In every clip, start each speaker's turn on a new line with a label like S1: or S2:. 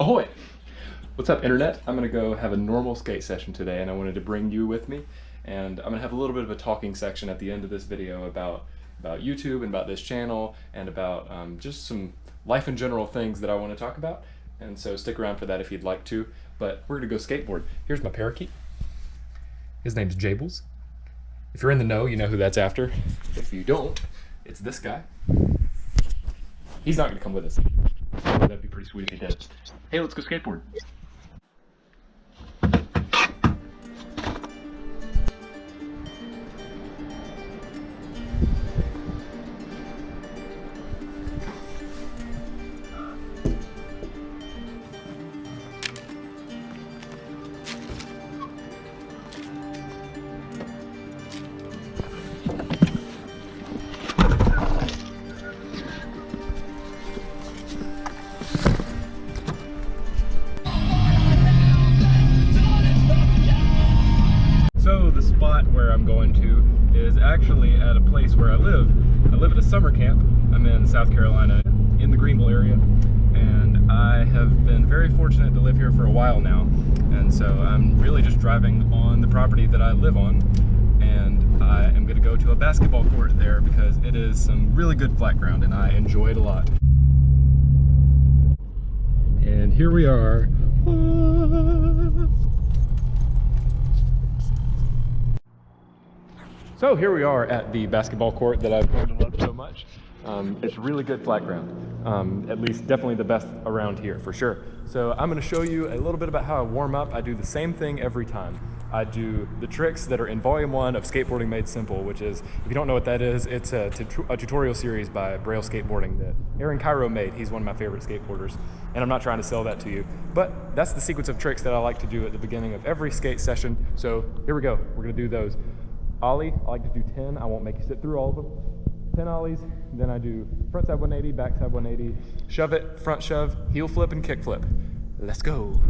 S1: Ahoy! What's up, internet? I'm gonna go have a normal skate session today, and I wanted to bring you with me. And I'm gonna have a little bit of a talking section at the end of this video about YouTube and about this channel and about just some life in general things that I want to talk about. And so stick around for that if you'd like to. But we're gonna go skateboard. Here's my parakeet. His name's Jables. If you're in the know, you know who that's after. If you don't, it's this guy. He's not gonna come with us. That'd be pretty sweet if he did. Hey, let's go skateboard. So the spot where I'm going to is actually at a place where I live. I live at a summer camp. I'm in South Carolina, in the Greenville area, and I have been very fortunate to live here for a while now. And so I'm really just driving on the property that I live on, and I am going to go to a basketball court there because it is some really good flat ground and I enjoy it a lot. And here we are. So here we are at the basketball court that I've grown to love so much. It's really good flat ground, at least definitely the best around here for sure. So I'm going to show you a little bit about how I warm up. I do the same thing every time. I do the tricks that are in volume 1 of Skateboarding Made Simple, which is, if you don't know what that is, it's a tutorial series by Braille Skateboarding that Aaron Cairo made. He's one of my favorite skateboarders, and I'm not trying to sell that to you, but that's the sequence of tricks that I like to do at the beginning of every skate session. So here we go. We're going to do those. Ollie, I like to do 10. I won't make you sit through all of them. 10 ollies, then I do front side 180, back side 180, shove it, front shove, heel flip, and kick flip. Let's go.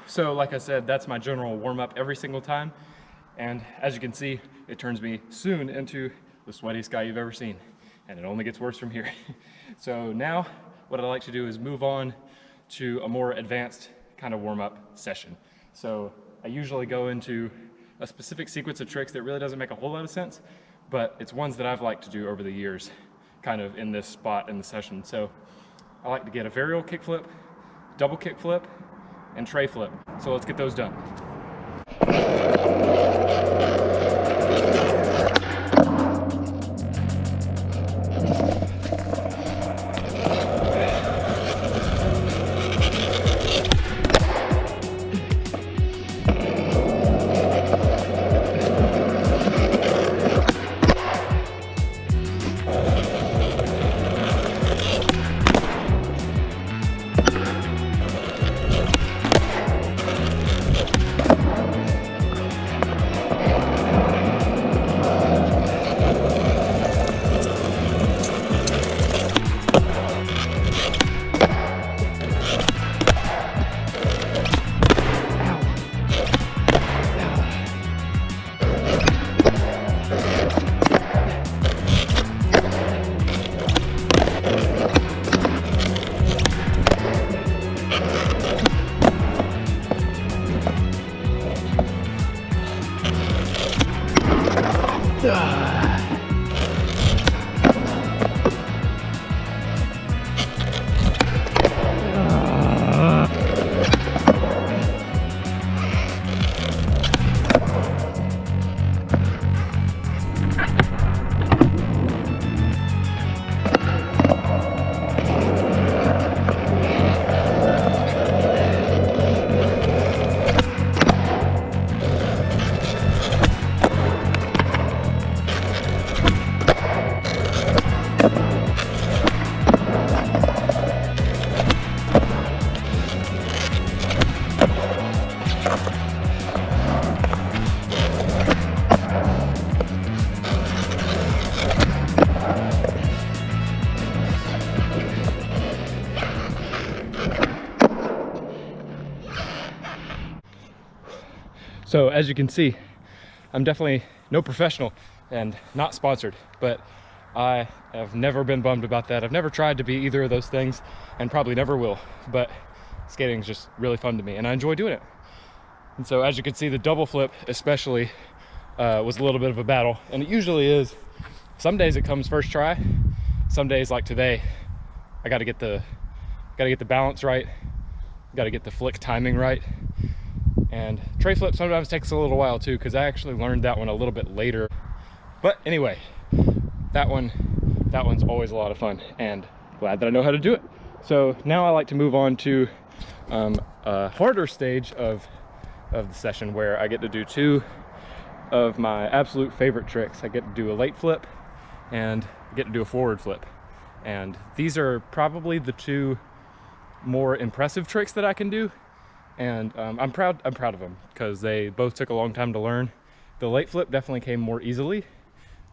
S1: So like I said, that's my general warm-up every single time. And as you can see, it turns me soon into the sweatiest guy you've ever seen. And it only gets worse from here. So now what I like to do is move on to a more advanced kind of warm-up session. So I usually go into a specific sequence of tricks that really doesn't make a whole lot of sense, but it's ones that I've liked to do over the years, kind of in this spot in the session. So I like to get a varial kickflip, double kickflip, and tray flip. So let's get those done. So as you can see, I'm definitely no professional and not sponsored, but I have never been bummed about that. I've never tried to be either of those things and probably never will, but skating is just really fun to me and I enjoy doing it. And so as you can see, the double flip especially was a little bit of a battle, and it usually is. Some days it comes first try. Some days like today, I gotta get the balance right, gotta get the flick timing right. And tray flip sometimes takes a little while too, because I actually learned that one a little bit later. But anyway, that one's always a lot of fun, and glad that I know how to do it. So now I like to move on to a harder stage of the session, where I get to do two of my absolute favorite tricks. I get to do a late flip and I get to do a forward flip. And these are probably the two more impressive tricks that I can do. And I'm proud of them because they both took a long time to learn. The late flip definitely came more easily.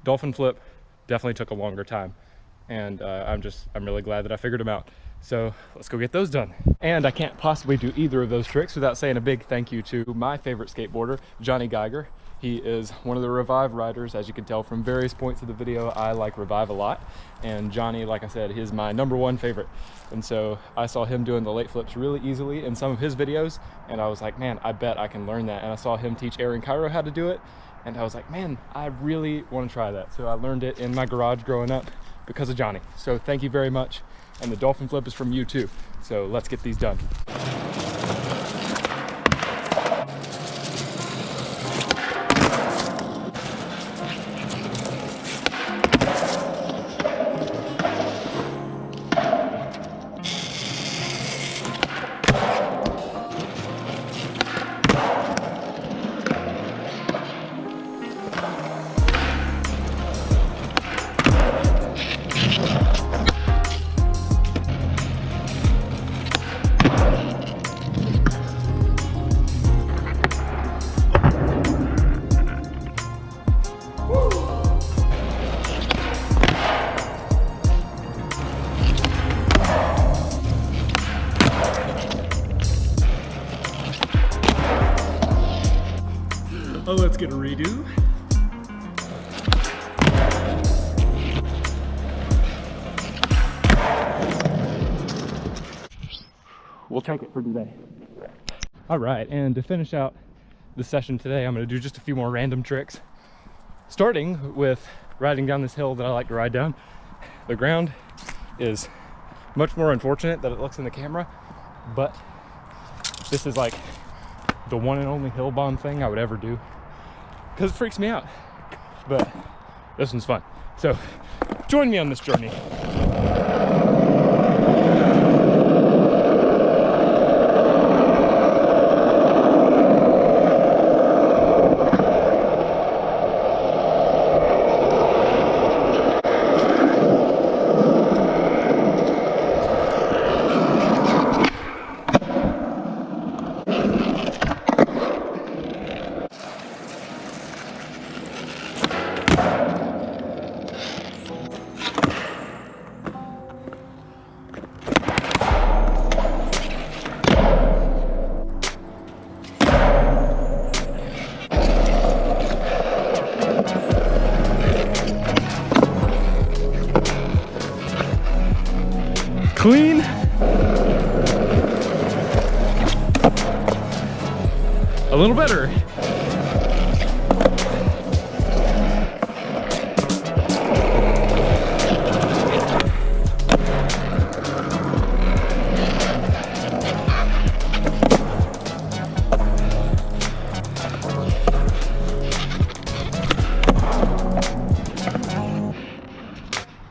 S1: Dolphin flip definitely took a longer time. And I'm really glad that I figured them out. So let's go get those done. And I can't possibly do either of those tricks without saying a big thank you to my favorite skateboarder, Johnny Geiger. He is one of the Revive riders. As you can tell from various points of the video, I like Revive a lot. And Johnny, like I said, is my #1 favorite. And so I saw him doing the late flips really easily in some of his videos. And I was like, man, I bet I can learn that. And I saw him teach Aaron Cairo how to do it. And I was like, man, I really want to try that. So I learned it in my garage growing up because of Johnny. So thank you very much. And the dolphin flip is from you too. So let's get these done. Oh, let's get a redo. We'll take it for today. All right, and to finish out the session today, I'm gonna do just a few more random tricks. Starting with riding down this hill that I like to ride down. The ground is much more unfortunate than it looks in the camera, but this is like the one and only hill bomb thing I would ever do, because it freaks me out. But this one's fun. So join me on this journey. Clean. A little better.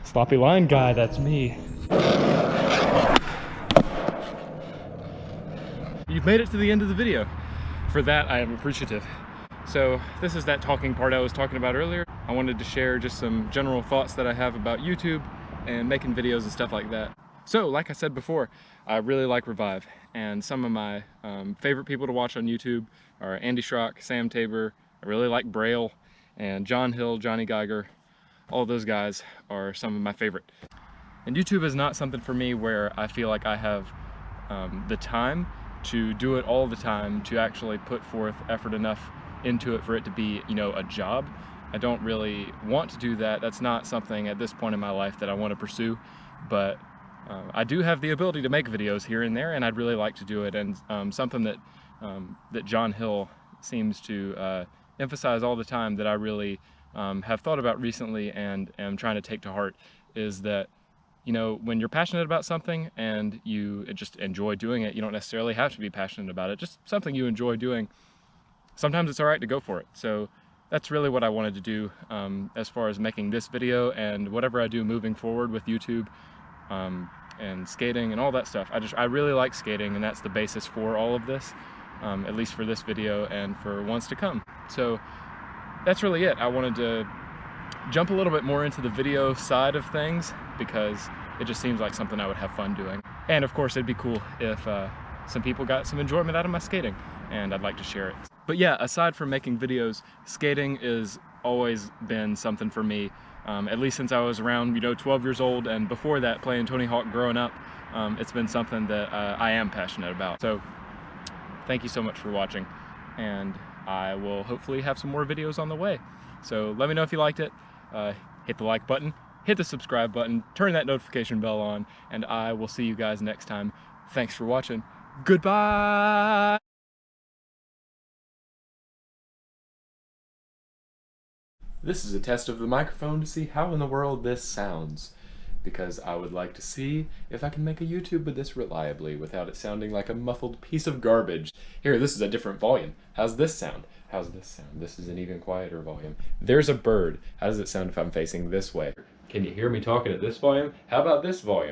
S1: Sloppy line guy, that's me. You've made it to the end of the video. For that, I am appreciative. So this is that talking part I was talking about earlier. I wanted to share just some general thoughts that I have about YouTube and making videos and stuff like that. So like I said before, I really like Revive, and some of my favorite people to watch on YouTube are Andy Schrock, Sam Tabor. I really like Braille, and John Hill, Johnny Geiger. All those guys are some of my favorite. And YouTube is not something for me where I feel like I have the time to do it all the time, to actually put forth effort enough into it for it to be, you know, a job. I don't really want to do that. That's not something at this point in my life that I want to pursue, but I do have the ability to make videos here and there, and I'd really like to do it. And something that that John Hill seems to emphasize all the time, that I really have thought about recently and am trying to take to heart, is that, you know, when you're passionate about something and you just enjoy doing it, you don't necessarily have to be passionate about it, just something you enjoy doing, sometimes it's all right to go for it. So that's really what I wanted to do as far as making this video and whatever I do moving forward with YouTube and skating and all that stuff. I really like skating, and that's the basis for all of this, at least for this video and for ones to come. So that's really it. I wanted to jump a little bit more into the video side of things because it just seems like something I would have fun doing. And of course, it'd be cool if some people got some enjoyment out of my skating, and I'd like to share it. But yeah, aside from making videos, skating has always been something for me, at least since I was around, you know, 12 years old, and before that, playing Tony Hawk growing up. It's been something that I am passionate about. So thank you so much for watching, and I will hopefully have some more videos on the way. So let me know if you liked it. Hit the like button, hit the subscribe button, turn that notification bell on, and I will see you guys next time. Thanks for watching. Goodbye! This is a test of the microphone to see how in the world this sounds, because I would like to see if I can make a YouTube with this reliably without it sounding like a muffled piece of garbage. Here, this is a different volume. How's this sound? How's this sound? This is an even quieter volume. There's a bird. How does it sound if I'm facing this way? Can you hear me talking at this volume? How about this volume?